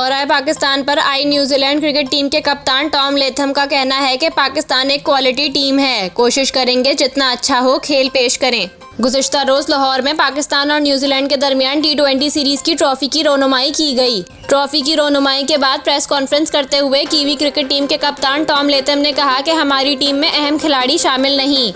दौरा पाकिस्तान पर आई New Zealand cricket team के कप्तान टॉम लेथम का कहना है कि पाकिस्तान एक क्वालिटी टीम है, कोशिश करेंगे जितना अच्छा हो खेल पेश करें। गुज़िश्ता रोज लाहौर में पाकिस्तान और न्यूजीलैंड के दरमियान T20 सीरीज की ट्रॉफी की रोनुमाई की गई। ट्रॉफी की रोनुमाई के बाद प्रेस कॉन्फ्रेंस करते हुए कीवी क्रिकेट टीम के कप्तान टॉम लेथम ने कहा कि हमारी टीम में अहम खिलाड़ी शामिल नहीं,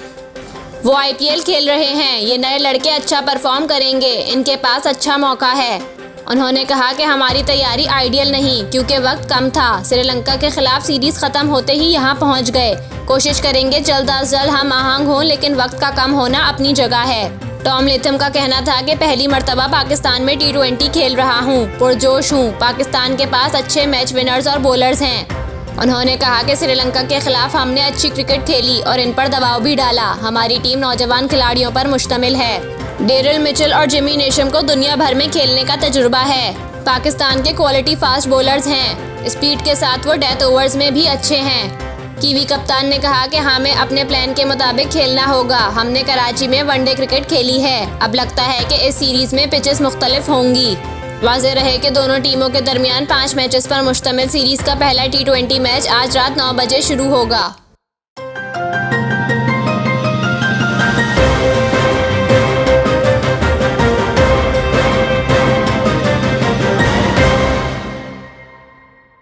वो IPL खेल रहे हैं। ये नए लड़के अच्छा परफॉर्म करेंगे, इनके पास अच्छा मौका है। उन्होंने कहा कि हमारी तैयारी आइडियल नहीं क्योंकि वक्त कम था। श्रीलंका के खिलाफ सीरीज खत्म होते ही यहाँ पहुँच गए। कोशिश करेंगे जल्द अज जल्द हम आहंग हों, लेकिन वक्त का कम होना अपनी जगह है। टॉम लेथम का कहना था कि पहली मर्तबा पाकिस्तान में T20 खेल रहा हूँ, पुरजोश हूँ। पाकिस्तान के पास अच्छे मैच विनर्स और बॉलर्स हैं। उन्होंने कहा कि श्रीलंका के खिलाफ हमने अच्छी क्रिकेट खेली और इन पर दबाव भी डाला। हमारी टीम नौजवान खिलाड़ियों पर मुश्तमिल है। डेरिल मिचेल और जिमी नेशम को दुनिया भर में खेलने का तजुर्बा है। पाकिस्तान के क्वालिटी फास्ट बॉलर्स हैं। स्पीड के साथ वो डेथ ओवर्स में भी अच्छे हैं। कीवी कप्तान ने कहा कि हमें अपने प्लान के मुताबिक खेलना होगा। हमने कराची में वनडे क्रिकेट खेली है, अब लगता है कि इस सीरीज में पिचेस मुख्तलिफ होंगी। वाज़ेह रहे कि दोनों टीमों के दरमियान 5 मैचेस पर मुश्तमिल सीरीज का पहला T20 मैच आज रात 9 बजे शुरू होगा।